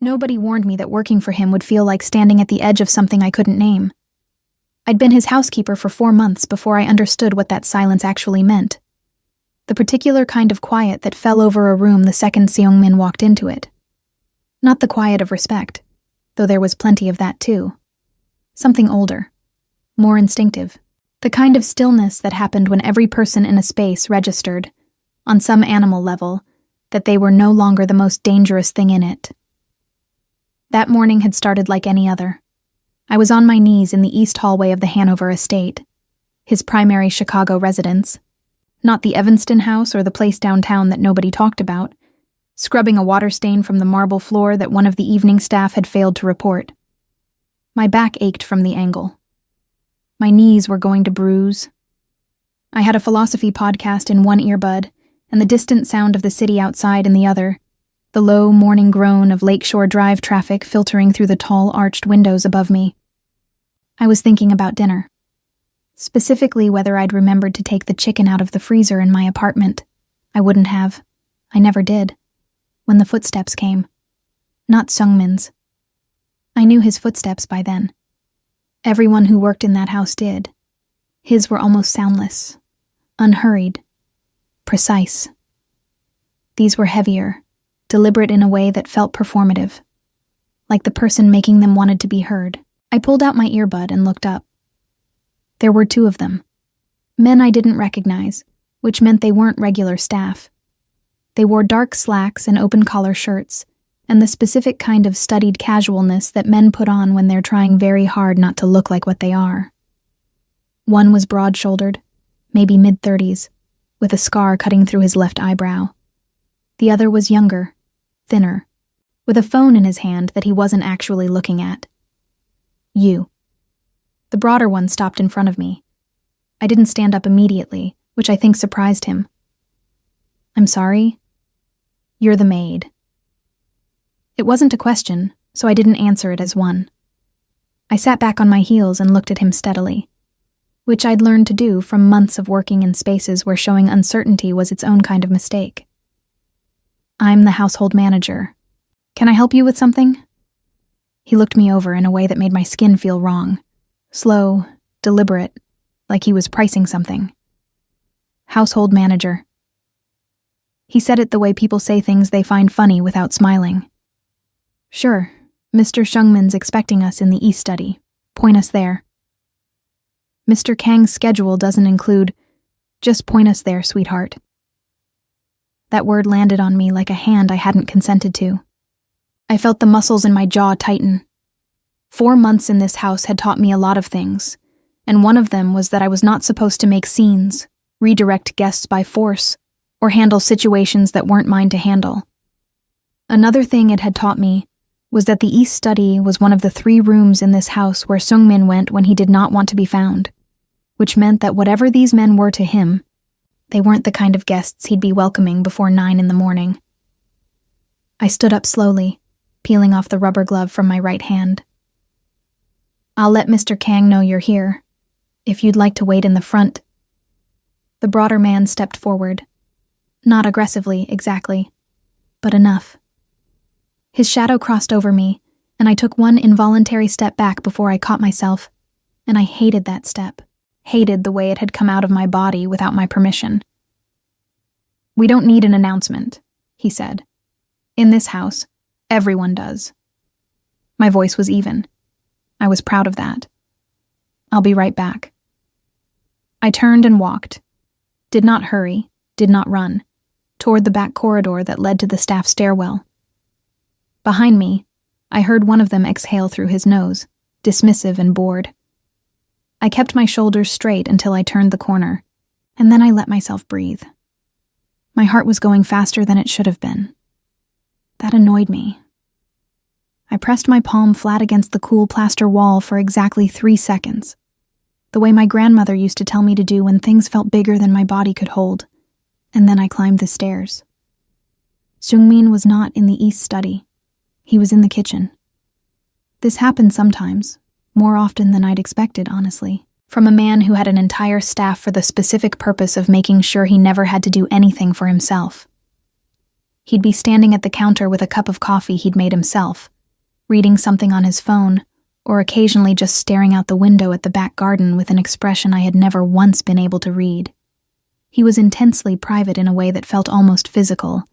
Nobody warned me that working for him would feel like standing at the edge of something I couldn't name. I'd been his housekeeper for 4 months before I understood what that silence actually meant. The particular kind of quiet that fell over a room the second Seung-min walked into it. Not the quiet of respect, though there was plenty of that too. Something older, more instinctive. The kind of stillness that happened when every person in a space registered, on some animal level, that they were no longer the most dangerous thing in it. That morning had started like any other. I was on my knees in the east hallway of the Hanover estate, his primary Chicago residence, not the Evanston house or the place downtown that nobody talked about, scrubbing a water stain from the marble floor that one of the evening staff had failed to report. My back ached from the angle. My knees were going to bruise. I had a philosophy podcast in one earbud, and the distant sound of the city outside in the other, the low morning groan of Lakeshore Drive traffic filtering through the tall arched windows above me. I was thinking about dinner. Specifically whether I'd remembered to take the chicken out of the freezer in my apartment. I wouldn't have. I never did. When the footsteps came. Not Seung-min's. I knew his footsteps by then. Everyone who worked in that house did. His were almost soundless, unhurried, precise. These were heavier, deliberate in a way that felt performative, like the person making them wanted to be heard. I pulled out my earbud and looked up. There were 2 of them. Men I didn't recognize, which meant they weren't regular staff. They wore dark slacks and open-collar shirts, and the specific kind of studied casualness that men put on when they're trying very hard not to look like what they are. One was broad-shouldered, maybe mid-30s, with a scar cutting through his left eyebrow. The other was younger, thinner, with a phone in his hand that he wasn't actually looking at. You. The broader one stopped in front of me. I didn't stand up immediately, which I think surprised him. I'm sorry? You're the maid. It wasn't a question, so I didn't answer it as one. I sat back on my heels and looked at him steadily, which I'd learned to do from months of working in spaces where showing uncertainty was its own kind of mistake. I'm the household manager. Can I help you with something? He looked me over in a way that made my skin feel wrong. Slow, deliberate, like he was pricing something. Household manager. He said it the way people say things they find funny without smiling. Sure, Mr. Seung-min's expecting us in the East study. Point us there. Mr. Kang's schedule doesn't include, just point us there, sweetheart. That word landed on me like a hand I hadn't consented to. I felt the muscles in my jaw tighten. 4 months in this house had taught me a lot of things, and one of them was that I was not supposed to make scenes, redirect guests by force, or handle situations that weren't mine to handle. Another thing it had taught me was that the East study was one of the 3 rooms in this house where Seung-min went when he did not want to be found, which meant that whatever these men were to him, they weren't the kind of guests he'd be welcoming before 9 in the morning. I stood up slowly, peeling off the rubber glove from my right hand. I'll let Mr. Kang know you're here, if you'd like to wait in the front. The broader man stepped forward. Not aggressively, exactly, but enough. His shadow crossed over me, and I took one involuntary step back before I caught myself, and I hated that step, hated the way it had come out of my body without my permission. We don't need an announcement, he said. In this house, everyone does. My voice was even. I was proud of that. I'll be right back. I turned and walked. Did not hurry, did not run, toward the back corridor that led to the staff stairwell. Behind me, I heard one of them exhale through his nose, dismissive and bored. I kept my shoulders straight until I turned the corner, and then I let myself breathe. My heart was going faster than it should have been. That annoyed me. I pressed my palm flat against the cool plaster wall for exactly 3 seconds, the way my grandmother used to tell me to do when things felt bigger than my body could hold, and then I climbed the stairs. Seung-min was not in the East study. He was in the kitchen. This happened sometimes, more often than I'd expected, honestly, from a man who had an entire staff for the specific purpose of making sure he never had to do anything for himself. He'd be standing at the counter with a cup of coffee he'd made himself, reading something on his phone, or occasionally just staring out the window at the back garden with an expression I had never once been able to read. He was intensely private in a way that felt almost physical,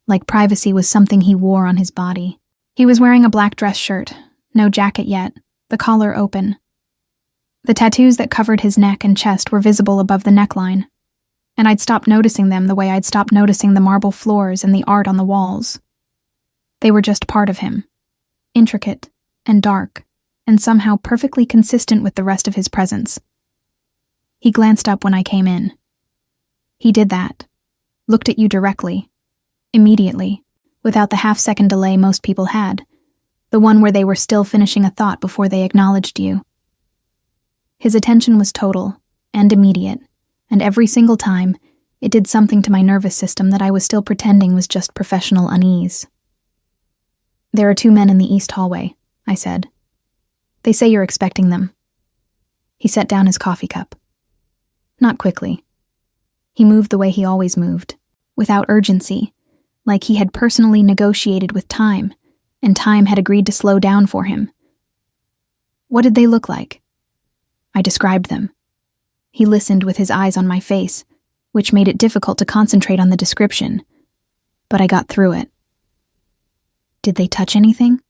like privacy was something he wore on his body. He was wearing a black dress shirt, no jacket yet, the collar open. The tattoos that covered his neck and chest were visible above the neckline, and I'd stopped noticing them the way I'd stopped noticing the marble floors and the art on the walls. They were just part of him, intricate and dark, and somehow perfectly consistent with the rest of his presence. He glanced up when I came in. He did that, looked at you directly, immediately, without the half-second delay most people had, the one where they were still finishing a thought before they acknowledged you. His attention was total and immediate, and every single time, it did something to my nervous system that I was still pretending was just professional unease. "There are 2 men in the east hallway," I said. "They say you're expecting them." He set down his coffee cup. Not quickly. He moved the way he always moved, without urgency, like he had personally negotiated with time, and time had agreed to slow down for him. "What did they look like?" I described them. He listened with his eyes on my face, which made it difficult to concentrate on the description, but I got through it. "Did they touch anything?"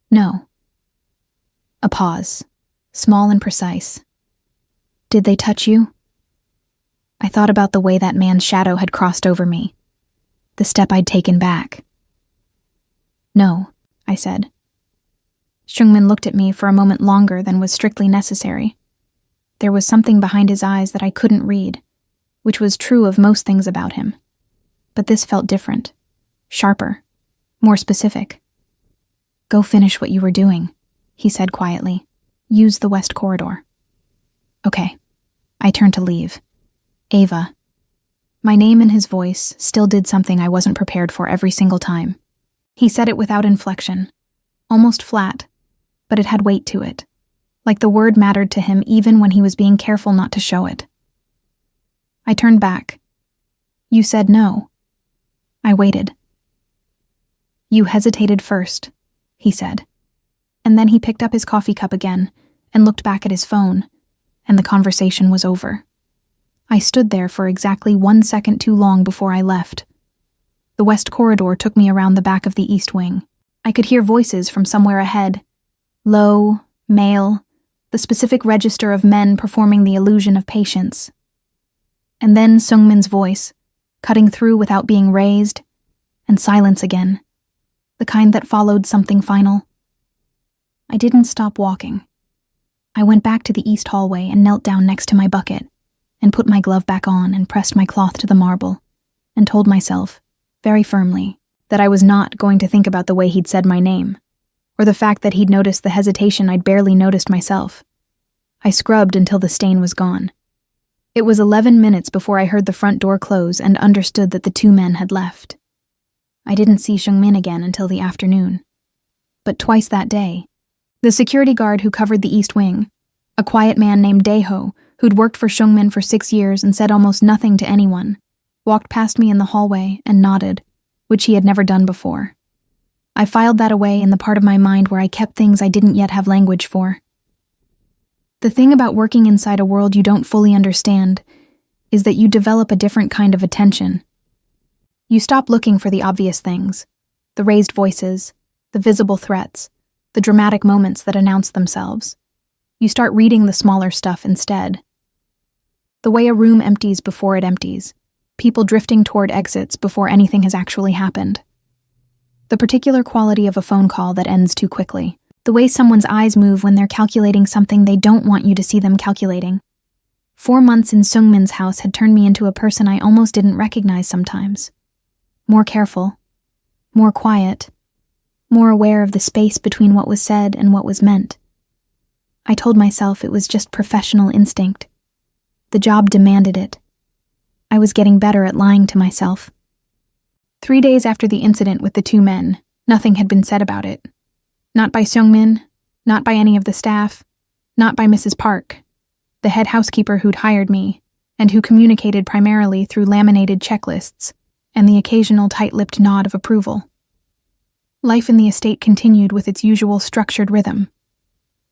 "No." A pause, small and precise. "Did they touch you?" I thought about the way that man's shadow had crossed over me, the step I'd taken back. "No," I said. Shungmin looked at me for a moment longer than was strictly necessary. There was something behind his eyes that I couldn't read, which was true of most things about him. But this felt different, sharper, more specific. "Go finish what you were doing," he said quietly. "Use the west corridor." "Okay." I turned to leave. "Ava." My name and his voice still did something I wasn't prepared for every single time. He said it without inflection, almost flat, but it had weight to it, like the word mattered to him even when he was being careful not to show it. I turned back. "You said no." I waited. "You hesitated first," he said. And then he picked up his coffee cup again and looked back at his phone, and the conversation was over. I stood there for exactly 1 second too long before I left. The west corridor took me around the back of the east wing. I could hear voices from somewhere ahead. Low, male, the specific register of men performing the illusion of patience. And then Sungmin's voice, cutting through without being raised, and silence again, the kind that followed something final. I didn't stop walking. I went back to the east hallway and knelt down next to my bucket, and put my glove back on and pressed my cloth to the marble, and told myself, very firmly, that I was not going to think about the way he'd said my name, or the fact that he'd noticed the hesitation I'd barely noticed myself. I scrubbed until the stain was gone. It was 11 minutes before I heard the front door close and understood that the 2 men had left. I didn't see Shungmin again until the afternoon. But twice that day, the security guard who covered the east wing, a quiet man named Daeho, who'd worked for Shungmin for 6 years and said almost nothing to anyone, walked past me in the hallway and nodded, which he had never done before. I filed that away in the part of my mind where I kept things I didn't yet have language for. The thing about working inside a world you don't fully understand is that you develop a different kind of attention. You stop looking for the obvious things, the raised voices, the visible threats, the dramatic moments that announce themselves. You start reading the smaller stuff instead. The way a room empties before it empties, people drifting toward exits before anything has actually happened. The particular quality of a phone call that ends too quickly. The way someone's eyes move when they're calculating something they don't want you to see them calculating. 4 months in Sungmin's house had turned me into a person I almost didn't recognize sometimes. More careful, more quiet, more aware of the space between what was said and what was meant. I told myself it was just professional instinct. The job demanded it. I was getting better at lying to myself. 3 days after the incident with the 2 men, nothing had been said about it. Not by Sungmin, not by any of the staff, not by Mrs. Park, the head housekeeper who'd hired me, and who communicated primarily through laminated checklists and the occasional tight-lipped nod of approval. Life in the estate continued with its usual structured rhythm.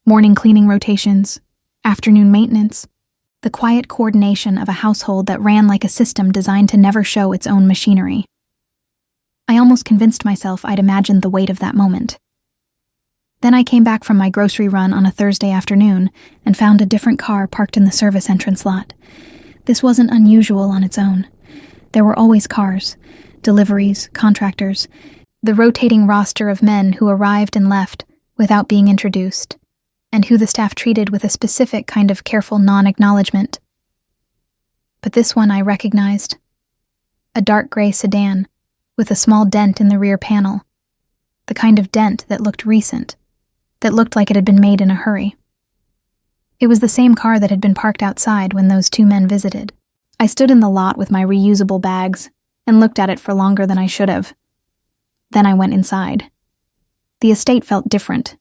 Morning cleaning rotations, afternoon maintenance, the quiet coordination of a household that ran like a system designed to never show its own machinery. I almost convinced myself I'd imagined the weight of that moment. Then I came back from my grocery run on a Thursday afternoon and found a different car parked in the service entrance lot. This wasn't unusual on its own. There were always cars, deliveries, contractors, the rotating roster of men who arrived and left without being introduced, and who the staff treated with a specific kind of careful non-acknowledgement. But this one I recognized. A dark gray sedan, with a small dent in the rear panel. The kind of dent that looked recent, that looked like it had been made in a hurry. It was the same car that had been parked outside when those two men visited. I stood in the lot with my reusable bags and looked at it for longer than I should have. Then I went inside. The estate felt different.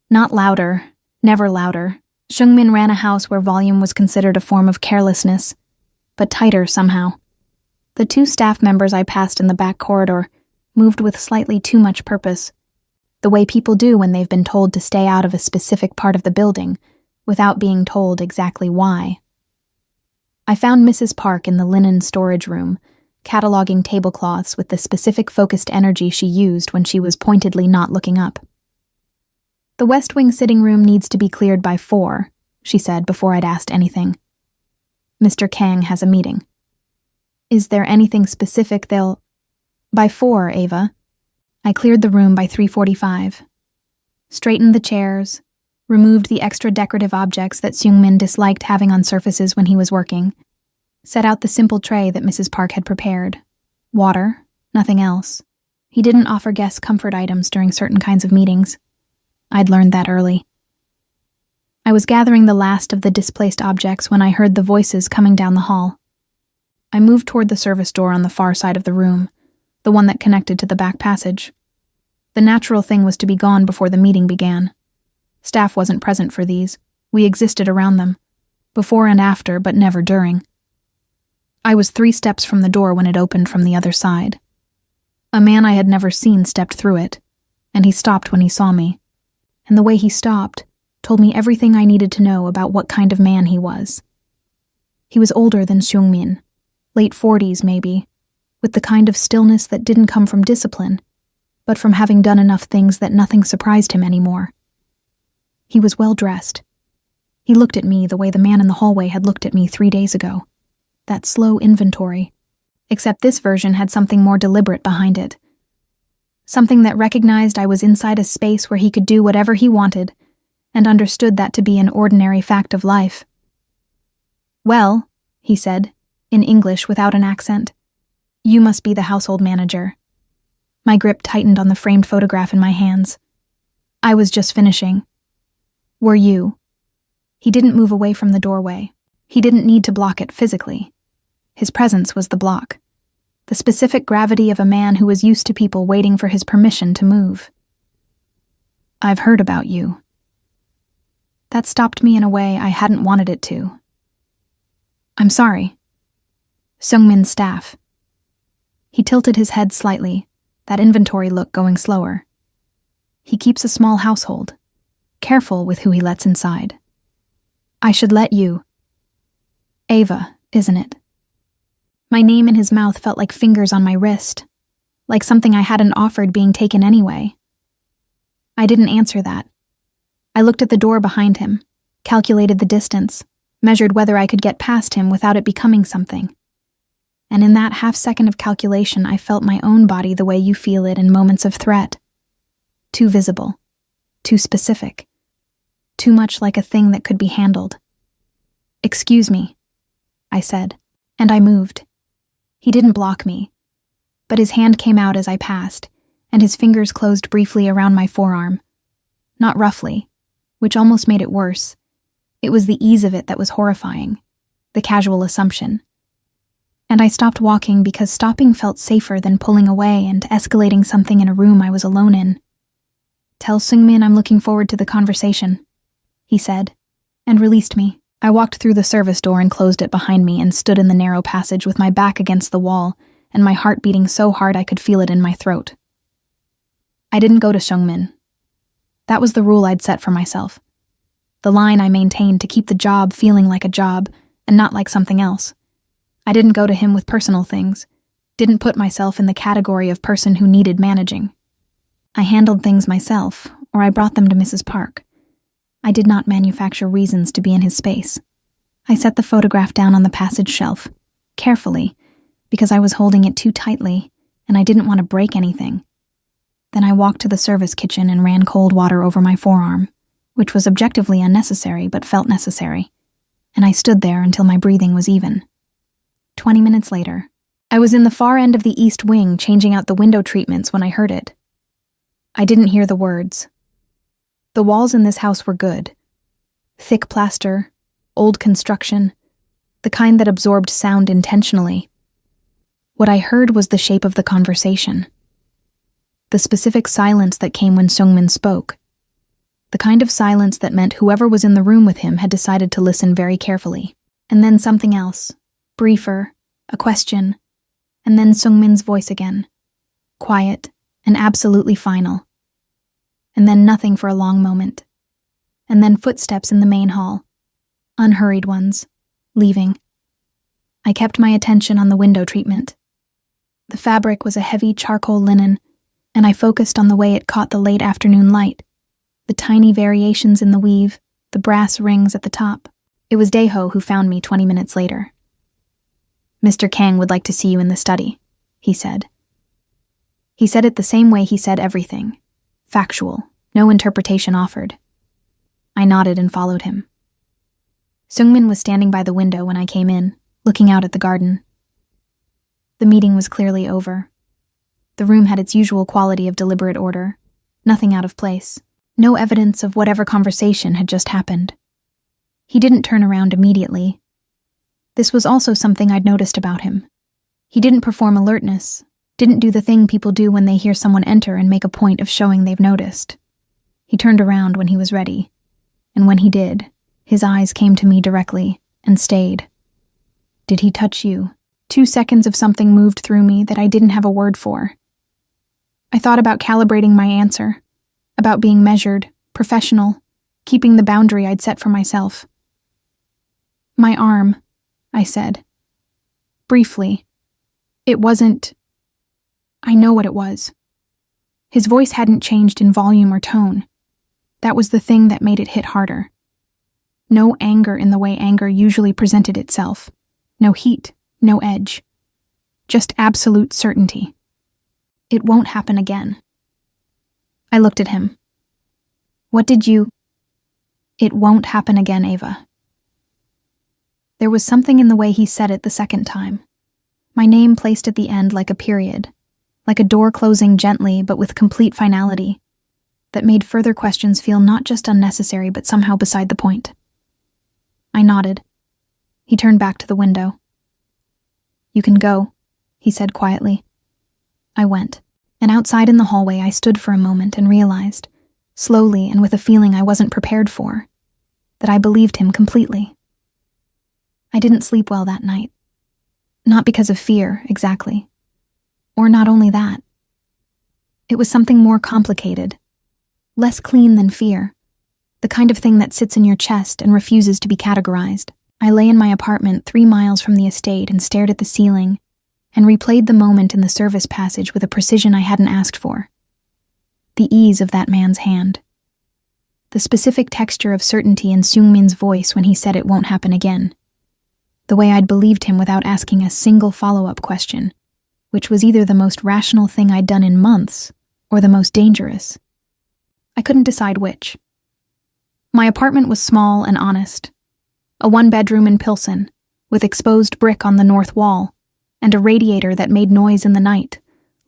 Not louder, never louder. Seungmin ran a house where volume was considered a form of carelessness, but tighter somehow. The two staff members I passed in the back corridor moved with slightly too much purpose, the way people do when they've been told to stay out of a specific part of the building, without being told exactly why. I found Mrs. Park in the linen storage room, cataloging tablecloths with the specific focused energy she used when she was pointedly not looking up. "The West Wing sitting room needs to be cleared by 4, she said before I'd asked anything. "Mr. Kang has a meeting." "Is there anything specific they'll—" "By 4, Ava." I cleared the room by 3:45, straightened the chairs, removed the extra decorative objects that Seungmin disliked having on surfaces when he was working, set out the simple tray that Mrs. Park had prepared. Water, nothing else. He didn't offer guests comfort items during certain kinds of meetings. I'd learned that early. I was gathering the last of the displaced objects when I heard the voices coming down the hall. I moved toward the service door on the far side of the room, the one that connected to the back passage. The natural thing was to be gone before the meeting began. Staff wasn't present for these. We existed around them, before and after, but never during. I was 3 steps from the door when it opened from the other side. A man I had never seen stepped through it, and he stopped when he saw me. And the way he stopped told me everything I needed to know about what kind of man he was. He was older than Seungmin, late 40s maybe, with the kind of stillness that didn't come from discipline, but from having done enough things that nothing surprised him anymore. He was well-dressed. He looked at me the way the man in the hallway had looked at me 3 days ago. That slow inventory. Except this version had something more deliberate behind it. Something that recognized I was inside a space where he could do whatever he wanted, and understood that to be an ordinary fact of life. "Well," he said, in English without an accent, "you must be the household manager." My grip tightened on the framed photograph in my hands. I was just finishing. "Were you?" He didn't move away from the doorway. He didn't need to block it physically. His presence was the block. The specific gravity of a man who was used to people waiting for his permission to move. "I've heard about you." That stopped me in a way I hadn't wanted it to. "I'm sorry." Seungmin's staff. He tilted his head slightly, that inventory look going slower. He keeps a small household, careful with who he lets inside. "I should let you." "Ava, isn't it?" My name in his mouth felt like fingers on my wrist, like something I hadn't offered being taken anyway. I didn't answer that. I looked at the door behind him, calculated the distance, measured whether I could get past him without it becoming something. And in that half-second of calculation, I felt my own body the way you feel it in moments of threat. Too visible, too specific, too much like a thing that could be handled. "Excuse me," I said, and I moved. He didn't block me, but his hand came out as I passed, and his fingers closed briefly around my forearm. Not roughly, which almost made it worse. It was the ease of it that was horrifying, the casual assumption. And I stopped walking because stopping felt safer than pulling away and escalating something in a room I was alone in. "Tell Seungmin I'm looking forward to the conversation," he said, and released me. I walked through the service door and closed it behind me and stood in the narrow passage with my back against the wall and my heart beating so hard I could feel it in my throat. I didn't go to Seungmin. That was the rule I'd set for myself. The line I maintained to keep the job feeling like a job and not like something else. I didn't go to him with personal things, didn't put myself in the category of person who needed managing. I handled things myself, or I brought them to Mrs. Park. I did not manufacture reasons to be in his space. I set the photograph down on the passage shelf, carefully, because I was holding it too tightly, and I didn't want to break anything. Then I walked to the service kitchen and ran cold water over my forearm, which was objectively unnecessary but felt necessary, and I stood there until my breathing was even. 20 minutes later, I was in the far end of the east wing changing out the window treatments when I heard it. I didn't hear the words. The walls in this house were good. Thick plaster, old construction, the kind that absorbed sound intentionally. What I heard was the shape of the conversation. The specific silence that came when Seungmin spoke. The kind of silence that meant whoever was in the room with him had decided to listen very carefully. And then something else, briefer, a question, and then Seungmin's voice again, quiet and absolutely final. And then nothing for a long moment. And then footsteps in the main hall, unhurried ones, leaving. I kept my attention on the window treatment. The fabric was a heavy charcoal linen, and I focused on the way it caught the late afternoon light, the tiny variations in the weave, the brass rings at the top. It was Daeho who found me 20 minutes later. "Mr. Kang would like to see you in the study," he said. He said it the same way he said everything, factual, no interpretation offered. I nodded and followed him. Seungmin was standing by the window when I came in, looking out at the garden. The meeting was clearly over. The room had its usual quality of deliberate order, nothing out of place, no evidence of whatever conversation had just happened. He didn't turn around immediately. This was also something I'd noticed about him. He didn't perform alertness, didn't do the thing people do when they hear someone enter and make a point of showing they've noticed. He turned around when he was ready, and when he did, his eyes came to me directly and stayed. "Did he touch you?" 2 seconds of something moved through me that I didn't have a word for. I thought about calibrating my answer, about being measured, professional, keeping the boundary I'd set for myself. "My arm," I said. Briefly. It wasn't... I know what it was. His voice hadn't changed in volume or tone. That was the thing that made it hit harder. No anger in the way anger usually presented itself. No heat, no edge. Just absolute certainty. It won't happen again. I looked at him. "What did you..." "It won't happen again, Ava." There was something in the way he said it the second time. My name placed at the end like a period, like a door closing gently but with complete finality, that made further questions feel not just unnecessary but somehow beside the point. I nodded. He turned back to the window. "You can go," he said quietly. I went, and outside in the hallway I stood for a moment and realized, slowly and with a feeling I wasn't prepared for, that I believed him completely. I didn't sleep well that night. Not because of fear, exactly. Or not only that. It was something more complicated, less clean than fear, the kind of thing that sits in your chest and refuses to be categorized. I lay in my apartment 3 miles from the estate and stared at the ceiling and replayed the moment in the service passage with a precision I hadn't asked for. The ease of that man's hand. The specific texture of certainty in Seungmin's voice when he said it won't happen again. The way I'd believed him without asking a single follow-up question, which was either the most rational thing I'd done in months or the most dangerous. I couldn't decide which. My apartment was small and honest. A 1-bedroom in Pilsen, with exposed brick on the north wall, and a radiator that made noise in the night,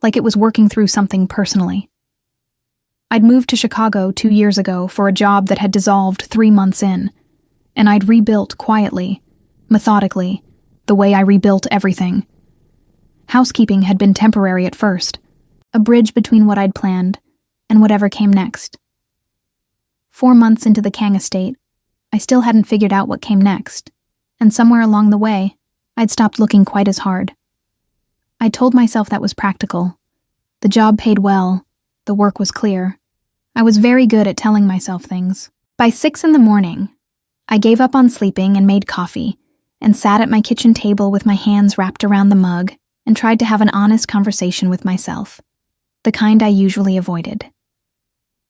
like it was working through something personally. I'd moved to Chicago 2 years ago for a job that had dissolved 3 months in, and I'd rebuilt quietly, methodically, the way I rebuilt everything. Housekeeping had been temporary at first, a bridge between what I'd planned and whatever came next. 4 months into the Kang estate, I still hadn't figured out what came next, and somewhere along the way, I'd stopped looking quite as hard. I told myself that was practical. The job paid well, The work was clear. I was very good at telling myself things. By 6 in the morning, I gave up on sleeping and made coffee, and sat at my kitchen table with my hands wrapped around the mug and tried to have an honest conversation with myself, the kind I usually avoided.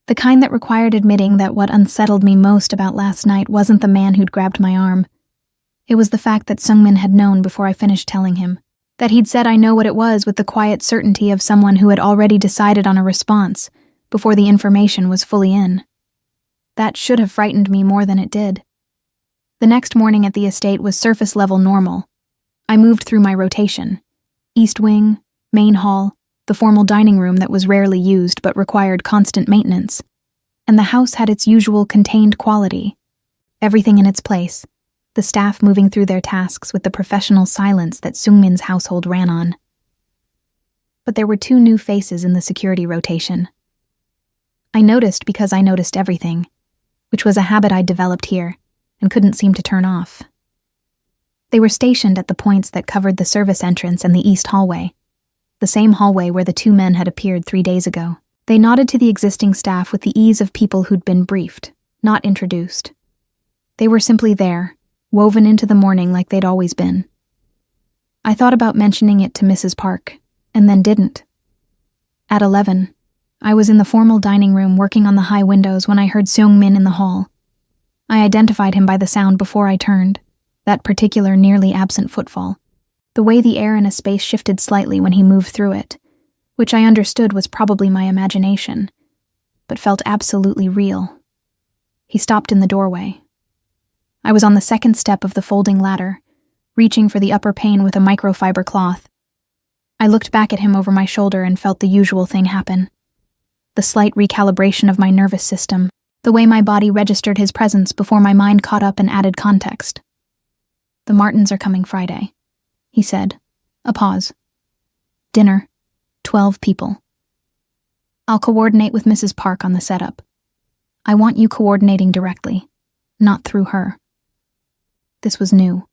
The kind that required admitting that what unsettled me most about last night wasn't the man who'd grabbed my arm. It was the fact that Seungmin had known before I finished telling him, that he'd said I know what it was with the quiet certainty of someone who had already decided on a response before the information was fully in. That should have frightened me more than it did. The next morning at the estate was surface-level normal. I moved through my rotation. East wing, main hall, the formal dining room that was rarely used but required constant maintenance. And the house had its usual contained quality. Everything in its place, the staff moving through their tasks with the professional silence that Seungmin's household ran on. But there were 2 new faces in the security rotation. I noticed because I noticed everything, which was a habit I'd developed here and couldn't seem to turn off. They were stationed at the points that covered the service entrance and the east hallway, the same hallway where the 2 men had appeared 3 days ago. They nodded to the existing staff with the ease of people who'd been briefed, not introduced. They were simply there, woven into the morning like they'd always been. I thought about mentioning it to Mrs. Park, and then didn't. At 11, I was in the formal dining room working on the high windows when I heard Seungmin in the hall. I identified him by the sound before I turned, that particular nearly absent footfall, the way the air in a space shifted slightly when he moved through it, which I understood was probably my imagination, but felt absolutely real. He stopped in the doorway. I was on the 2nd step of the folding ladder, reaching for the upper pane with a microfiber cloth. I looked back at him over my shoulder and felt the usual thing happen. The slight recalibration of my nervous system, the way my body registered his presence before my mind caught up and added context. "The Martins are coming Friday," he said. A pause. "Dinner. 12 people. I'll coordinate with Mrs. Park on the setup. I want you coordinating directly, not through her." This was new.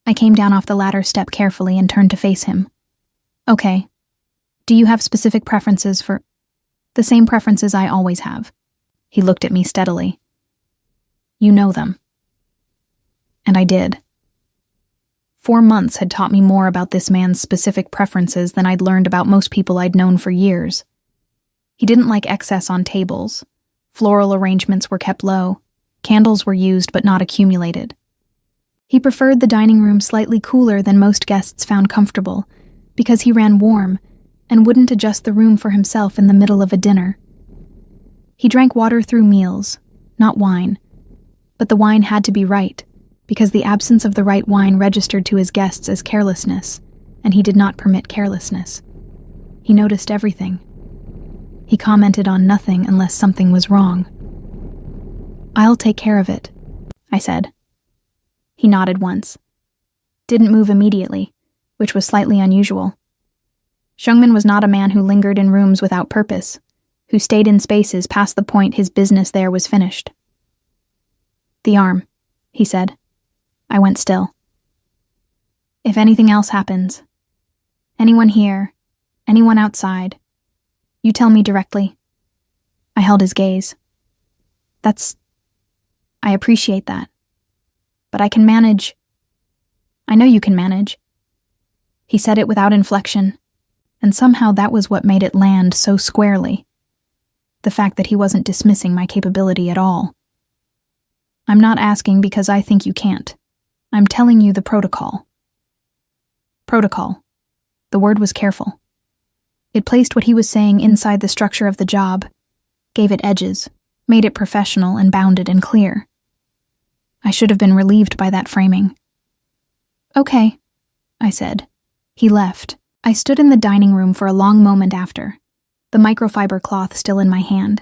I came down off the ladder step carefully and turned to face him. "Okay. Do you have specific preferences for—" "The same preferences I always have." He looked at me steadily. "You know them." And I did. 4 months had taught me more about this man's specific preferences than I'd learned about most people I'd known for years. He didn't like excess on tables. Floral arrangements were kept low. Candles were used but not accumulated. He preferred the dining room slightly cooler than most guests found comfortable, because he ran warm and wouldn't adjust the room for himself in the middle of a dinner. He drank water through meals, not wine, but the wine had to be right, because the absence of the right wine registered to his guests as carelessness, and he did not permit carelessness. He noticed everything. He commented on nothing unless something was wrong. "I'll take care of it," I said. He nodded once. Didn't move immediately, which was slightly unusual. Seungmin was not a man who lingered in rooms without purpose, who stayed in spaces past the point his business there was finished. "The arm," he said. I went still. "If anything else happens, anyone here, anyone outside, you tell me directly." I held his gaze. I appreciate that. But I can manage. I know you can manage." He said it without inflection, and somehow that was what made it land so squarely. The fact that he wasn't dismissing my capability at all. "I'm not asking because I think you can't. I'm telling you the protocol." Protocol. The word was careful. It placed what he was saying inside the structure of the job, gave it edges, made it professional and bounded and clear. I should have been relieved by that framing. "Okay," I said. He left. I stood in the dining room for a long moment after, the microfiber cloth still in my hand,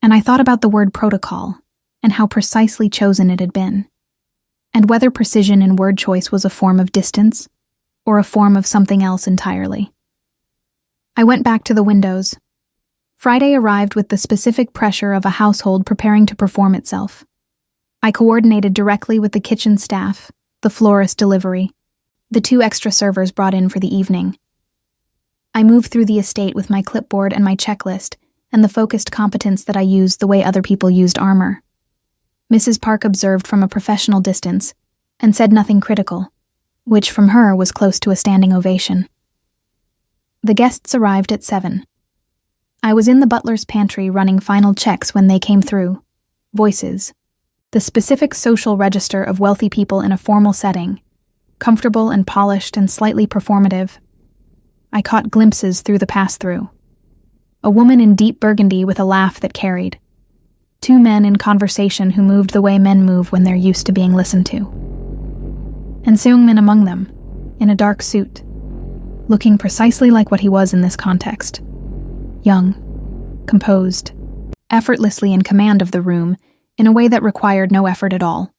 and I thought about the word protocol and how precisely chosen it had been, and whether precision in word choice was a form of distance or a form of something else entirely. I went back to the windows. Friday arrived with the specific pressure of a household preparing to perform itself. I coordinated directly with the kitchen staff, the florist delivery, the 2 extra servers brought in for the evening. I moved through the estate with my clipboard and my checklist and the focused competence that I used the way other people used armor. Mrs. Park observed from a professional distance and said nothing critical, which from her was close to a standing ovation. The guests arrived at 7. I was in the butler's pantry running final checks when they came through. Voices. The specific social register of wealthy people in a formal setting, comfortable and polished and slightly performative. I caught glimpses through the pass-through. A woman in deep burgundy with a laugh that carried. 2 men in conversation who moved the way men move when they're used to being listened to. And Seung-min among them, in a dark suit, looking precisely like what he was in this context. Young, composed, effortlessly in command of the room in a way that required no effort at all.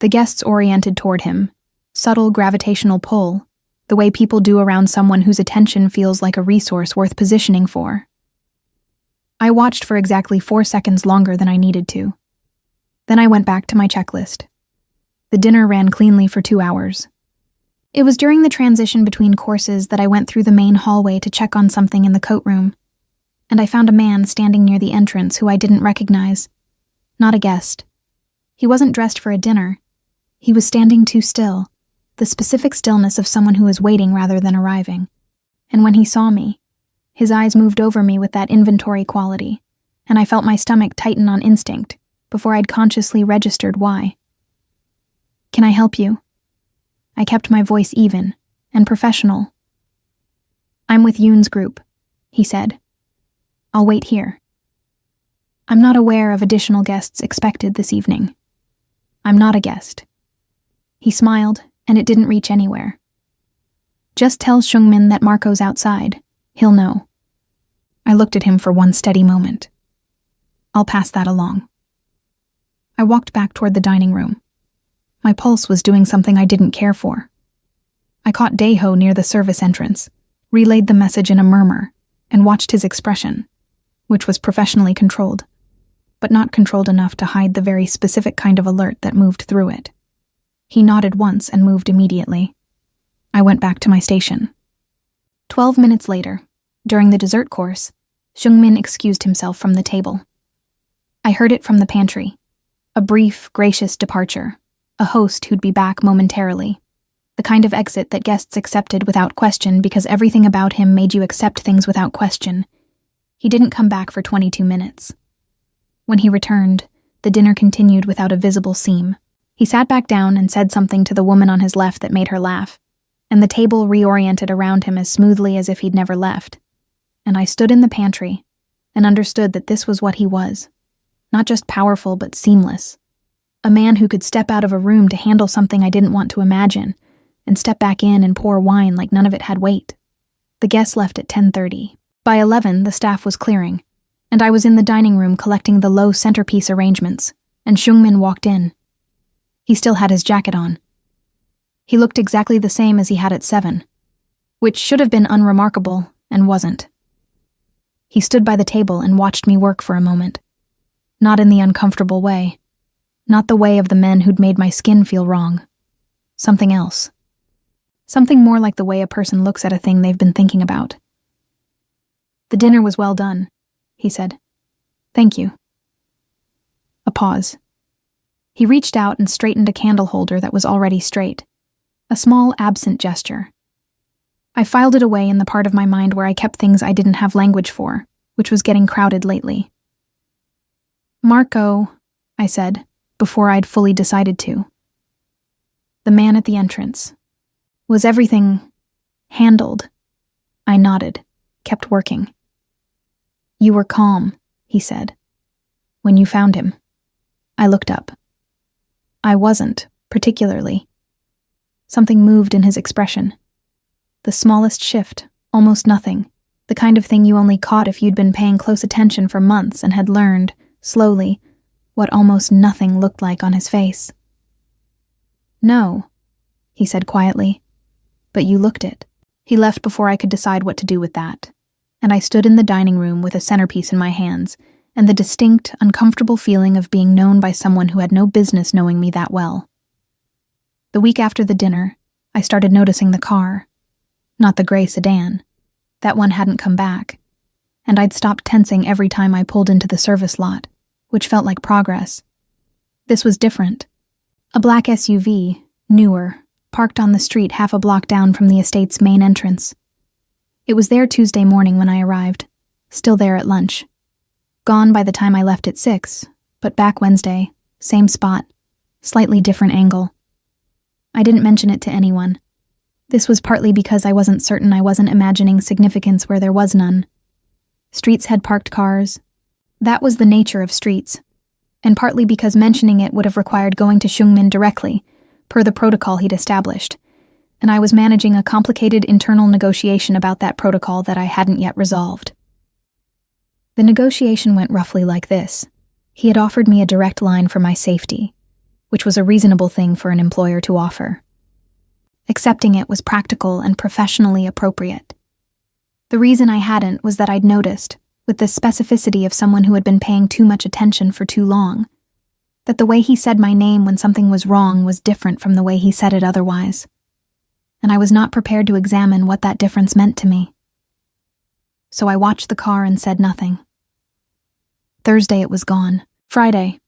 The guests oriented toward him, subtle gravitational pull, the way people do around someone whose attention feels like a resource worth positioning for. I watched for exactly 4 seconds longer than I needed to. Then I went back to my checklist. The dinner ran cleanly for 2 hours. It was during the transition between courses that I went through the main hallway to check on something in the coat room, and I found a man standing near the entrance who I didn't recognize. Not a guest. He wasn't dressed for a dinner. He was standing too still, the specific stillness of someone who is waiting rather than arriving. And when he saw me, his eyes moved over me with that inventory quality, and I felt my stomach tighten on instinct before I'd consciously registered why. "Can I help you?" I kept my voice even and professional. "I'm with Yoon's group," he said. "I'll wait here. I'm not aware of additional guests expected this evening. I'm not a guest." He smiled, and it didn't reach anywhere. "Just tell Seung-min that Marco's outside. He'll know." I looked at him for one steady moment. "I'll pass that along." I walked back toward the dining room. My pulse was doing something I didn't care for. I caught Daeho near the service entrance, relayed the message in a murmur, and watched his expression, which was professionally controlled, but not controlled enough to hide the very specific kind of alert that moved through it. He nodded once and moved immediately. I went back to my station. 12 minutes later, during the dessert course, Seung-min excused himself from the table. I heard it from the pantry. A brief, gracious departure. A host who'd be back momentarily. The kind of exit that guests accepted without question because everything about him made you accept things without question. He didn't come back for 22 minutes. When he returned, the dinner continued without a visible seam. He sat back down and said something to the woman on his left that made her laugh, and the table reoriented around him as smoothly as if he'd never left. And I stood in the pantry and understood that this was what he was. Not just powerful, but seamless. A man who could step out of a room to handle something I didn't want to imagine, and step back in and pour wine like none of it had weight. The guests left at 10:30. By 11, the staff was clearing, and I was in the dining room collecting the low centerpiece arrangements, and Seung-min walked in. He still had his jacket on. He looked exactly the same as he had at 7, which should have been unremarkable and wasn't. He stood by the table and watched me work for a moment. Not in the uncomfortable way. Not the way of the men who'd made my skin feel wrong. Something else. Something more like the way a person looks at a thing they've been thinking about. "The dinner was well done," he said. "Thank you." A pause. He reached out and straightened a candle holder that was already straight. A small, absent gesture. I filed it away in the part of my mind where I kept things I didn't have language for, which was getting crowded lately. "Marco," I said, before I'd fully decided to. The man at the entrance. Was everything handled? I nodded, kept working. "You were calm," he said. "When you found him." I looked up. I wasn't, particularly. Something moved in his expression. The smallest shift, almost nothing, the kind of thing you only caught if you'd been paying close attention for months and had learned, slowly, what almost nothing looked like on his face. "No," he said quietly, "but you looked it." He left before I could decide what to do with that, and I stood in the dining room with a centerpiece in my hands and the distinct, uncomfortable feeling of being known by someone who had no business knowing me that well. The week after the dinner, I started noticing the car. Not the gray sedan. That one hadn't come back. and I'd stopped tensing every time I pulled into the service lot, which felt like progress. This was different. A black SUV, newer, parked on the street half a block down from the estate's main entrance. It was there Tuesday morning when I arrived, still there at lunch. Gone by the time I left at 6, but back Wednesday, same spot, slightly different angle. I didn't mention it to anyone. This was partly because I wasn't certain I wasn't imagining significance where there was none. Streets had parked cars. That was the nature of streets. And partly because mentioning it would have required going to Seungmin directly, per the protocol he'd established, and I was managing a complicated internal negotiation about that protocol that I hadn't yet resolved. The negotiation went roughly like this. He had offered me a direct line for my safety, which was a reasonable thing for an employer to offer. Accepting it was practical and professionally appropriate. The reason I hadn't was that I'd noticed, with the specificity of someone who had been paying too much attention for too long, that the way he said my name when something was wrong was different from the way he said it otherwise, and I was not prepared to examine what that difference meant to me. So I watched the car and said nothing. Thursday it was gone. Friday.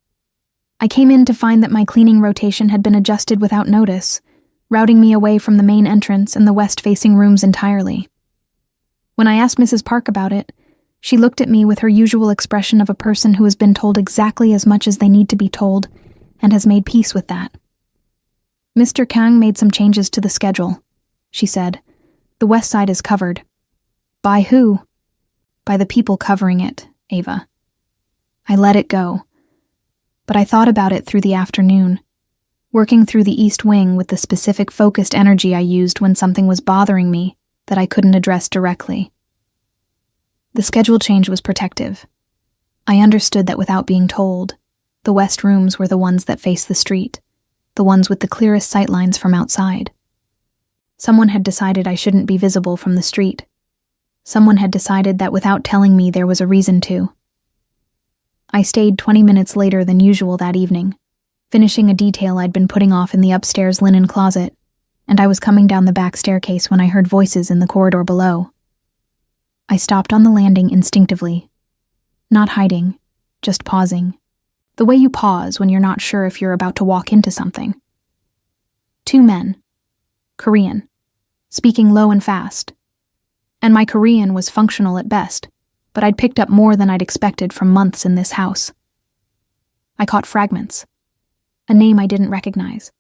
I came in to find that my cleaning rotation had been adjusted without notice, routing me away from the main entrance and the west-facing rooms entirely. When I asked Mrs. Park about it, she looked at me with her usual expression of a person who has been told exactly as much as they need to be told and has made peace with that. Mr. Kang made some changes to the schedule, she said. The west side is covered. By who? By the people covering it, Ava. I let it go. But I thought about it through the afternoon, working through the east wing with the specific focused energy I used when something was bothering me that I couldn't address directly. The schedule change was protective. I understood that without being told, the west rooms were the ones that faced the street, the ones with the clearest sightlines from outside. Someone had decided I shouldn't be visible from the street. Someone had decided that without telling me there was a reason to. I stayed 20 minutes later than usual that evening, finishing a detail I'd been putting off in the upstairs linen closet, and I was coming down the back staircase when I heard voices in the corridor below. I stopped on the landing instinctively. Not hiding, just pausing. The way you pause when you're not sure if you're about to walk into something. 2 men. Korean. Speaking low and fast. And my Korean was functional at best, but I'd picked up more than I'd expected from months in this house. I caught fragments. A name I didn't recognize.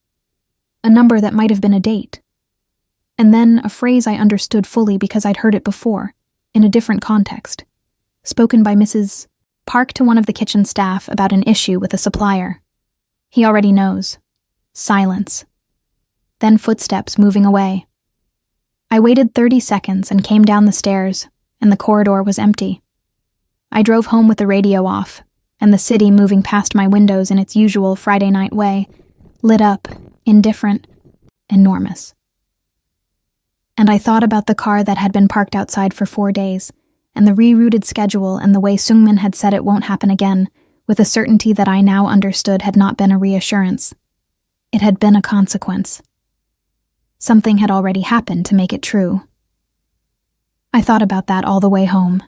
A number that might have been a date. And then a phrase I understood fully because I'd heard it before, in a different context, spoken by Mrs. Park to one of the kitchen staff about an issue with a supplier. He already knows. Silence. Then footsteps moving away. I waited 30 seconds and came down the stairs, and the corridor was empty. I drove home with the radio off, and the city moving past my windows in its usual Friday night way, lit up, indifferent, enormous. And I thought about the car that had been parked outside for 4 days, and the rerouted schedule and the way Seungmin had said it won't happen again, with a certainty that I now understood had not been a reassurance. It had been a consequence. Something had already happened to make it true. I thought about that all the way home.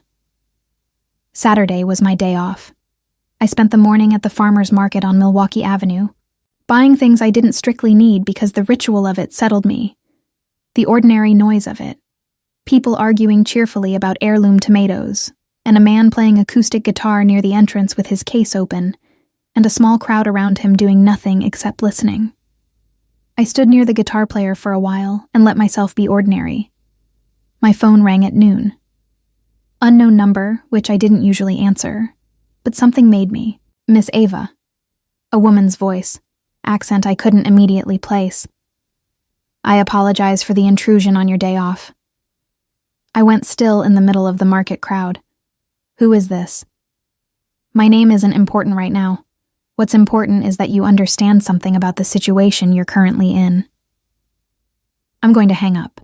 Saturday was my day off. I spent the morning at the farmer's market on Milwaukee Avenue, buying things I didn't strictly need because the ritual of it settled me. The ordinary noise of it. People arguing cheerfully about heirloom tomatoes, and a man playing acoustic guitar near the entrance with his case open, and a small crowd around him doing nothing except listening. I stood near the guitar player for a while and let myself be ordinary. My phone rang at noon. Unknown number, which I didn't usually answer, but something made me. Miss Ava. A woman's voice, accent I couldn't immediately place. I apologize for the intrusion on your day off. I went still in the middle of the market crowd. Who is this? My name isn't important right now. What's important is that you understand something about the situation you're currently in. I'm going to hang up.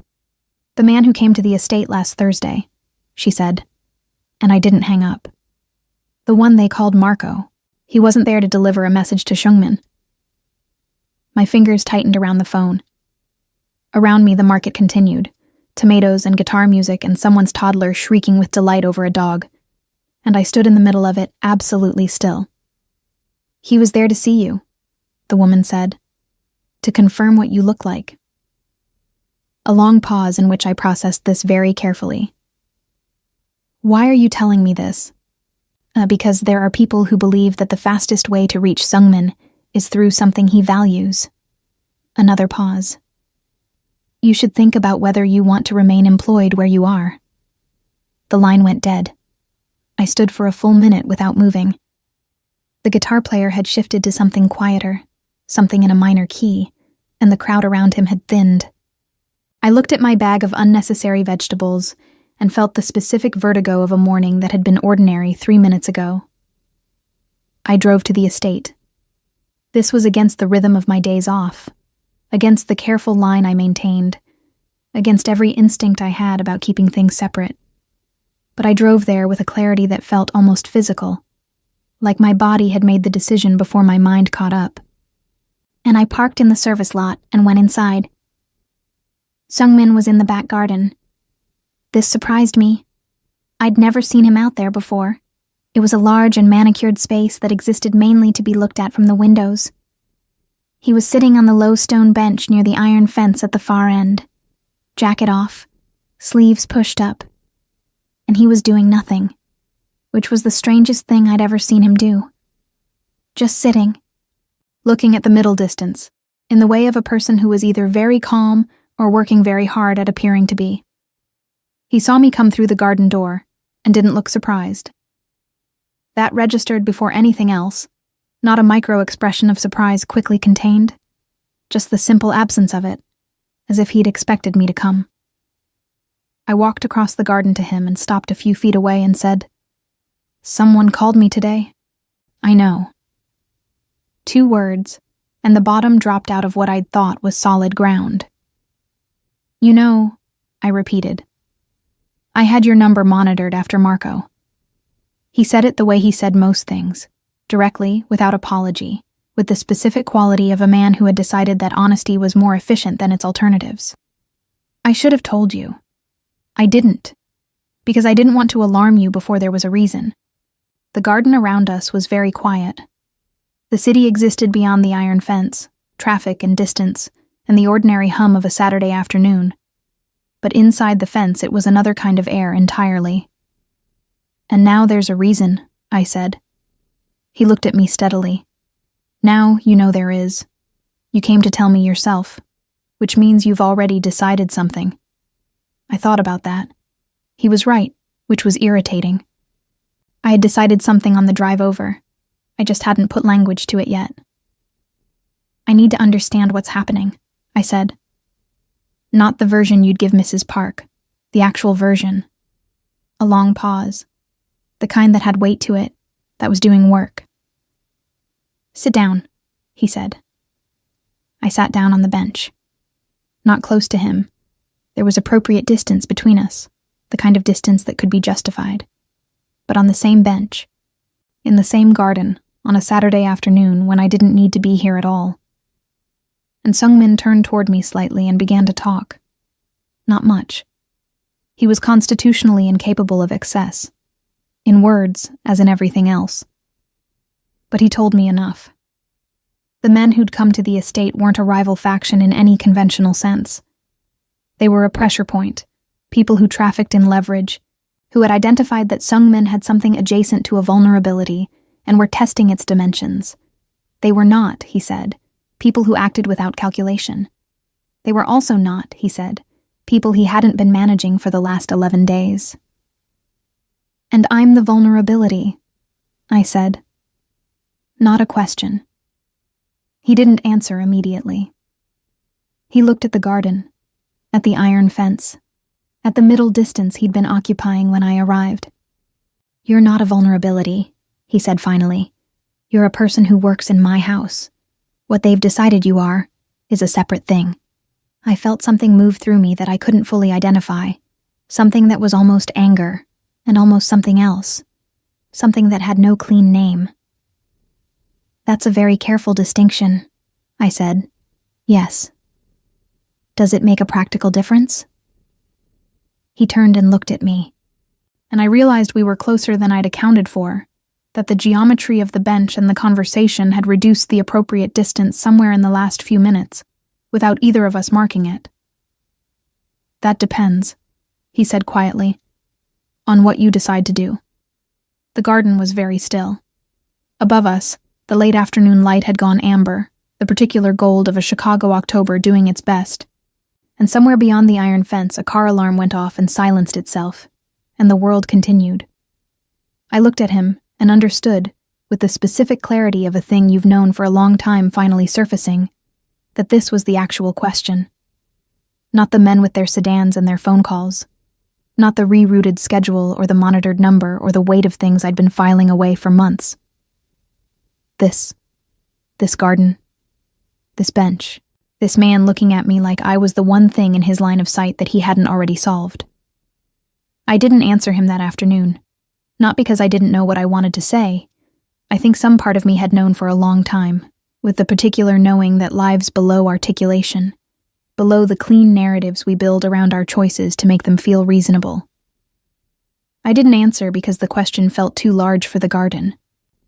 The man who came to the estate last Thursday, she said. And I didn't hang up. The one they called Marco. He wasn't there to deliver a message to Seungmin. My fingers tightened around the phone. Around me, the market continued. Tomatoes and guitar music and someone's toddler shrieking with delight over a dog, and I stood in the middle of it, absolutely still. "He was there to see you," the woman said, "to confirm what you look like." A long pause in which I processed this very carefully. "Why are you telling me this?" Because there are people who believe that the fastest way to reach Sungmin is through something he values." Another pause. "You should think about whether you want to remain employed where you are." The line went dead. I stood for a full minute without moving. The guitar player had shifted to something quieter, something in a minor key, and the crowd around him had thinned. I looked at my bag of unnecessary vegetables and felt the specific vertigo of a morning that had been ordinary 3 minutes ago. I drove to the estate. This was against the rhythm of my days off, against the careful line I maintained, against every instinct I had about keeping things separate. But I drove there with a clarity that felt almost physical, like my body had made the decision before my mind caught up. And I parked in the service lot and went inside. Sungmin was in the back garden. This surprised me. I'd never seen him out there before. It was a large and manicured space that existed mainly to be looked at from the windows. He was sitting on the low stone bench near the iron fence at the far end, jacket off, sleeves pushed up. And he was doing nothing, which was the strangest thing I'd ever seen him do. Just sitting, looking at the middle distance, in the way of a person who was either very calm or working very hard at appearing to be. He saw me come through the garden door and didn't look surprised. That registered before anything else, not a micro-expression of surprise quickly contained, just the simple absence of it, as if he'd expected me to come. I walked across the garden to him and stopped a few feet away and said, "Someone called me today." "I know." 2 words, and the bottom dropped out of what I'd thought was solid ground. "You know," I repeated, "I had your number monitored after Marco." He said it the way he said most things, directly, without apology, with the specific quality of a man who had decided that honesty was more efficient than its alternatives. "I should have told you. I didn't, because I didn't want to alarm you before there was a reason." The garden around us was very quiet. The city existed beyond the iron fence, traffic and distance, and the ordinary hum of a Saturday afternoon. But inside the fence it was another kind of air entirely. "And now there's a reason," I said. He looked at me steadily. "Now you know there is. You came to tell me yourself, which means you've already decided something." I thought about that. He was right, which was irritating. I had decided something on the drive over. I just hadn't put language to it yet. "I need to understand what's happening," I said. "Not the version you'd give Mrs. Park, the actual version." A long pause. The kind that had weight to it, that was doing work. "Sit down," he said. I sat down on the bench. Not close to him. There was appropriate distance between us, the kind of distance that could be justified. But on the same bench, in the same garden, on a Saturday afternoon when I didn't need to be here at all. And Sungmin turned toward me slightly and began to talk. Not much. He was constitutionally incapable of excess, in words as in everything else. But he told me enough. The men who'd come to the estate weren't a rival faction in any conventional sense. They were a pressure point, people who trafficked in leverage, who had identified that Sungmin had something adjacent to a vulnerability and were testing its dimensions. They were not, he said, people who acted without calculation. They were also not, he said, people he hadn't been managing for the last 11 days. "And I'm the vulnerability," I said. Not a question. He didn't answer immediately. He looked at the garden, at the iron fence, at the middle distance he'd been occupying when I arrived. "You're not a vulnerability," he said finally. "You're a person who works in my house. What they've decided you are is a separate thing." I felt something move through me that I couldn't fully identify, something that was almost anger, and almost something else, something that had no clean name. "That's a very careful distinction," I said. "Yes." "Does it make a practical difference?" He turned and looked at me. and I realized we were closer than I'd accounted for, that the geometry of the bench and the conversation had reduced the appropriate distance somewhere in the last few minutes, without either of us marking it. "That depends," he said quietly, "on what you decide to do." The garden was very still. Above us, the late afternoon light had gone amber, the particular gold of a Chicago October doing its best. And somewhere beyond the iron fence, a car alarm went off and silenced itself, and the world continued. I looked at him and understood, with the specific clarity of a thing you've known for a long time finally surfacing, that this was the actual question. Not the men with their sedans and their phone calls. Not the rerouted schedule or the monitored number or the weight of things I'd been filing away for months. This garden. This bench. This man looking at me like I was the one thing in his line of sight that he hadn't already solved. I didn't answer him that afternoon. Not because I didn't know what I wanted to say. I think some part of me had known for a long time, with the particular knowing that lives below articulation, below the clean narratives we build around our choices to make them feel reasonable. I didn't answer because the question felt too large for the garden,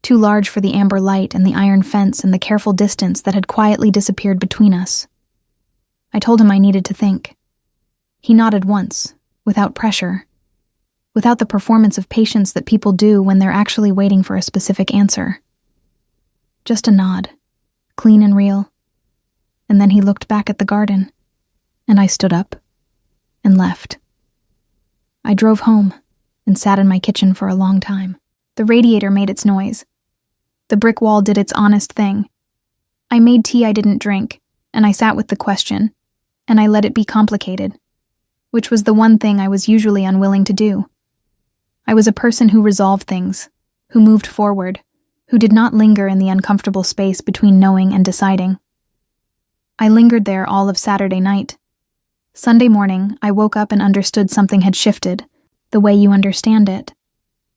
too large for the amber light and the iron fence and the careful distance that had quietly disappeared between us. I told him I needed to think. He nodded once, without pressure, without the performance of patience that people do when they're actually waiting for a specific answer. Just a nod, clean and real. And then he looked back at the garden, and I stood up and left. I drove home and sat in my kitchen for a long time. The radiator made its noise. The brick wall did its honest thing. I made tea I didn't drink, and I sat with the question, and I let it be complicated, which was the one thing I was usually unwilling to do. I was a person who resolved things, who moved forward, who did not linger in the uncomfortable space between knowing and deciding. I lingered there all of Saturday night. Sunday morning, I woke up and understood something had shifted, the way you understand it.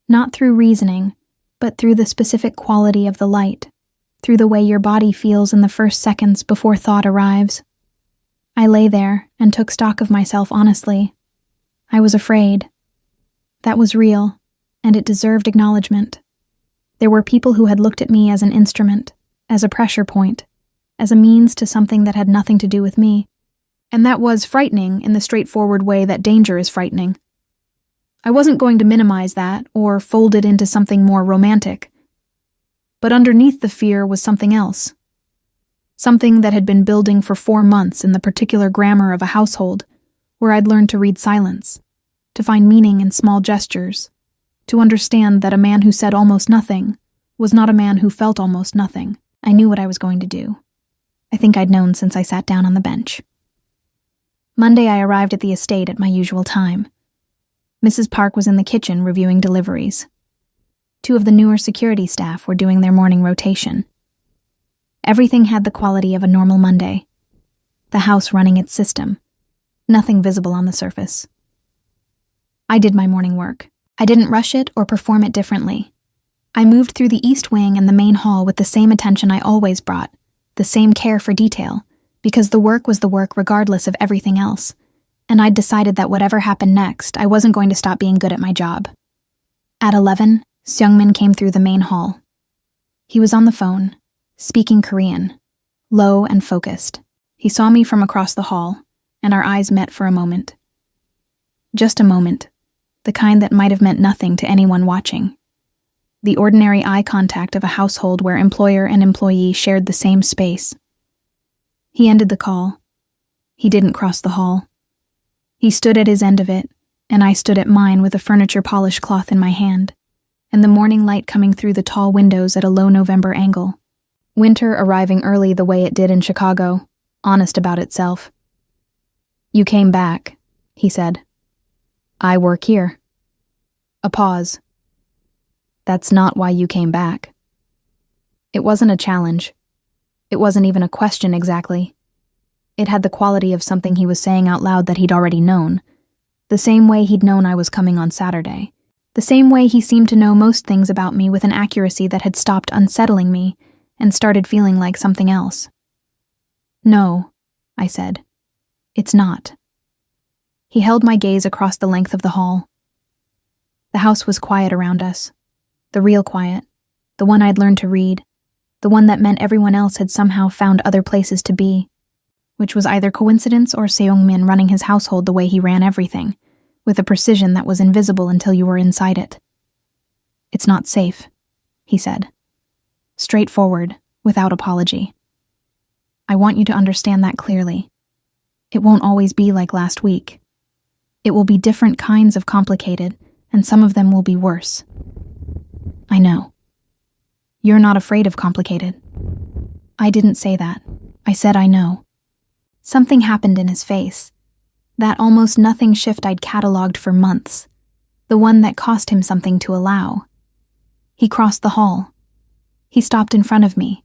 Not through reasoning, but through the specific quality of the light, through the way your body feels in the first seconds before thought arrives. I lay there and took stock of myself honestly. I was afraid. That was real, and it deserved acknowledgement. There were people who had looked at me as an instrument, as a pressure point, as a means to something that had nothing to do with me. And that was frightening in the straightforward way that danger is frightening. I wasn't going to minimize that or fold it into something more romantic. But underneath the fear was something else. Something that had been building for 4 months in the particular grammar of a household where I'd learned to read silence, to find meaning in small gestures, to understand that a man who said almost nothing was not a man who felt almost nothing. I knew what I was going to do. I think I'd known since I sat down on the bench. Monday I arrived at the estate at my usual time. Mrs. Park was in the kitchen reviewing deliveries. 2 of the newer security staff were doing their morning rotation. Everything had the quality of a normal Monday. The house running its system. Nothing visible on the surface. I did my morning work. I didn't rush it or perform it differently. I moved through the east wing and the main hall with the same attention I always brought, the same care for detail, because the work was the work regardless of everything else, and I'd decided that whatever happened next, I wasn't going to stop being good at my job. At 11, Seungmin came through the main hall. He was on the phone, speaking Korean, low and focused. He saw me from across the hall, and our eyes met for a moment. Just a moment, the kind that might have meant nothing to anyone watching. The ordinary eye contact of a household where employer and employee shared the same space. He ended the call. He didn't cross the hall. He stood at his end of it, and I stood at mine with a furniture polish cloth in my hand, and the morning light coming through the tall windows at a low November angle. Winter arriving early the way it did in Chicago, honest about itself. "You came back," he said. "I work here." A pause. "That's not why you came back." It wasn't a challenge. It wasn't even a question exactly. It had the quality of something he was saying out loud that he'd already known, the same way he'd known I was coming on Saturday, the same way he seemed to know most things about me with an accuracy that had stopped unsettling me and started feeling like something else. "No," I said. "It's not." He held my gaze across the length of the hall. The house was quiet around us. The real quiet. The one I'd learned to read. The one that meant everyone else had somehow found other places to be. Which was either coincidence or Seung-min running his household the way he ran everything, with a precision that was invisible until you were inside it. "It's not safe," he said. Straightforward, without apology. "I want you to understand that clearly. It won't always be like last week. It will be different kinds of complicated, and some of them will be worse." "I know." "You're not afraid of complicated." "I didn't say that. I said I know." Something happened in his face. That almost nothing shift I'd catalogued for months. The one that cost him something to allow. He crossed the hall. He stopped in front of me.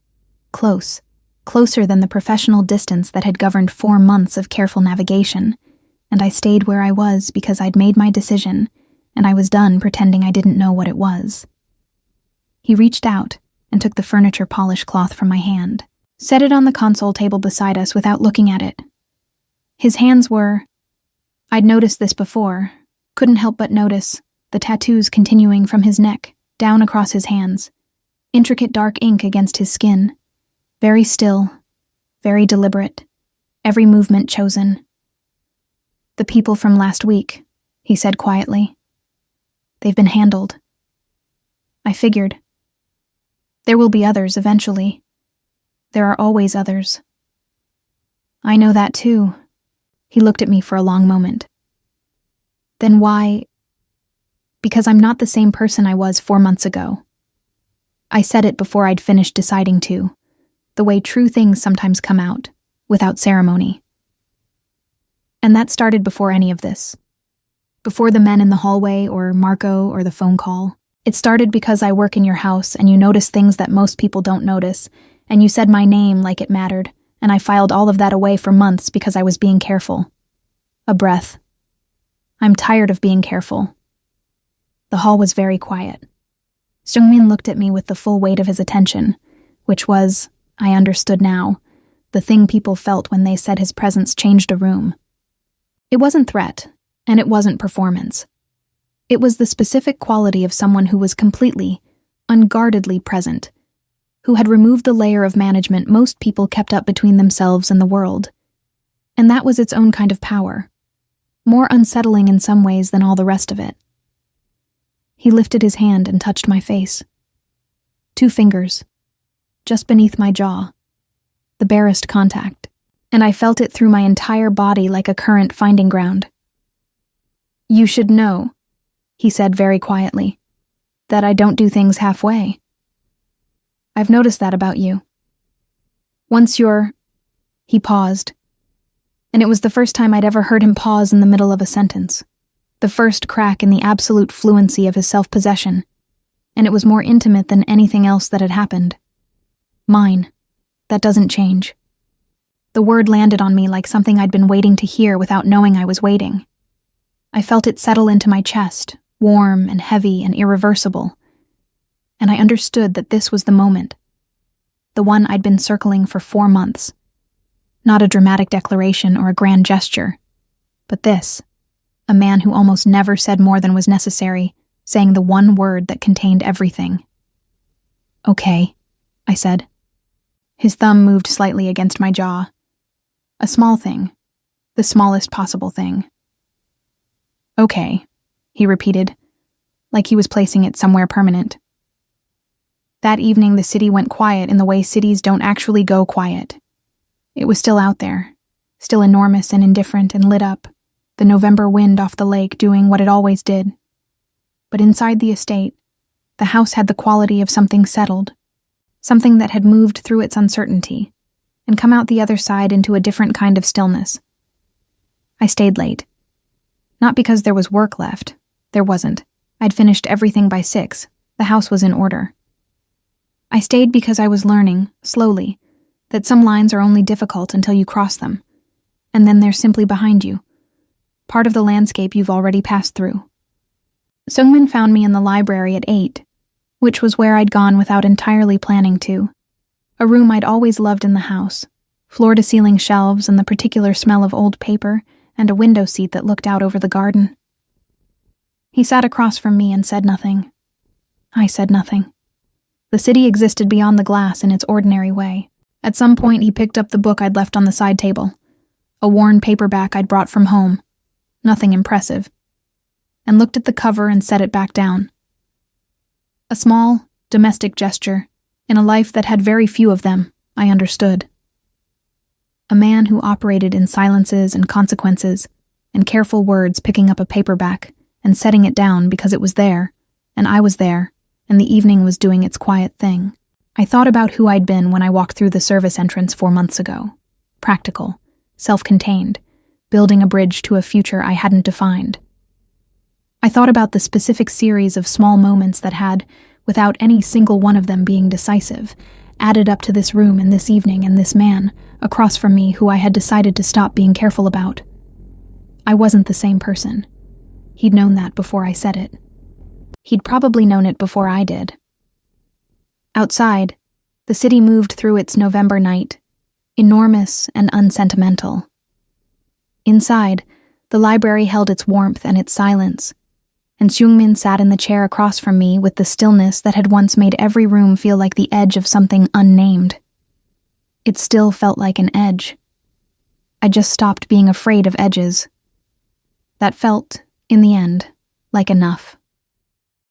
Close. Closer than the professional distance that had governed 4 months of careful navigation. And I stayed where I was because I'd made my decision, and I was done pretending I didn't know what it was. He reached out and took the furniture polish cloth from my hand, set it on the console table beside us without looking at it. His hands were... I'd noticed this before, couldn't help but notice the tattoos continuing from his neck, down across his hands, intricate dark ink against his skin, very still, very deliberate, every movement chosen. "The people from last week," he said quietly. "They've been handled." I figured. There will be others eventually. There are always others. "I know that too." He looked at me for a long moment. "Then why?" "Because I'm not the same person I was 4 months ago." I said it before I'd finished deciding to, the way true things sometimes come out, without ceremony. And that started before any of this. Before the men in the hallway or Marco or the phone call. It started because I work in your house and you notice things that most people don't notice, and you said my name like it mattered, and I filed all of that away for months because I was being careful. A breath. I'm tired of being careful. The hall was very quiet. Seung-min looked at me with the full weight of his attention, which was, I understood now, the thing people felt when they said his presence changed a room. It wasn't threat, and it wasn't performance. It was the specific quality of someone who was completely, unguardedly present, who had removed the layer of management most people kept up between themselves and the world. And that was its own kind of power, more unsettling in some ways than all the rest of it. He lifted his hand and touched my face. 2 fingers, just beneath my jaw, the barest contact, and I felt it through my entire body like a current finding ground. "You should know," he said very quietly, "that I don't do things halfway. I've noticed that about you. Once you're..." He paused, and it was the first time I'd ever heard him pause in the middle of a sentence, the first crack in the absolute fluency of his self-possession, and it was more intimate than anything else that had happened. Mine. That doesn't change. The word landed on me like something I'd been waiting to hear without knowing I was waiting. I felt it settle into my chest, warm and heavy and irreversible, and I understood that this was the moment, the one I'd been circling for 4 months. Not a dramatic declaration or a grand gesture, but this, a man who almost never said more than was necessary, saying the one word that contained everything. "Okay," I said. His thumb moved slightly against my jaw. A small thing, the smallest possible thing. "Okay," he repeated, like he was placing it somewhere permanent. That evening the city went quiet in the way cities don't actually go quiet. It was still out there, still enormous and indifferent and lit up, the November wind off the lake doing what it always did. But inside the estate, the house had the quality of something settled, something that had moved through its uncertainty, and come out the other side into a different kind of stillness. I stayed late. Not because there was work left. There wasn't. I'd finished everything by 6. The house was in order. I stayed because I was learning, slowly, that some lines are only difficult until you cross them, and then they're simply behind you, part of the landscape you've already passed through. Seung-min found me in the library at 8, which was where I'd gone without entirely planning to. A room I'd always loved in the house, floor-to-ceiling shelves and the particular smell of old paper, and a window seat that looked out over the garden. He sat across from me and said nothing. I said nothing. The city existed beyond the glass in its ordinary way. At some point, he picked up the book I'd left on the side table, a worn paperback I'd brought from home, nothing impressive, and looked at the cover and set it back down. A small, domestic gesture, in a life that had very few of them, I understood. A man who operated in silences and consequences, and careful words, picking up a paperback and setting it down because it was there, and I was there, and the evening was doing its quiet thing. I thought about who I'd been when I walked through the service entrance 4 months ago. Practical, self-contained, building a bridge to a future I hadn't defined. I thought about the specific series of small moments that had, without any single one of them being decisive, added up to this room and this evening and this man, across from me who I had decided to stop being careful about. I wasn't the same person. He'd known that before I said it. He'd probably known it before I did. Outside, the city moved through its November night, enormous and unsentimental. Inside, the library held its warmth and its silence, and Seungmin sat in the chair across from me with the stillness that had once made every room feel like the edge of something unnamed. It still felt like an edge. I just stopped being afraid of edges. That felt, in the end, like enough.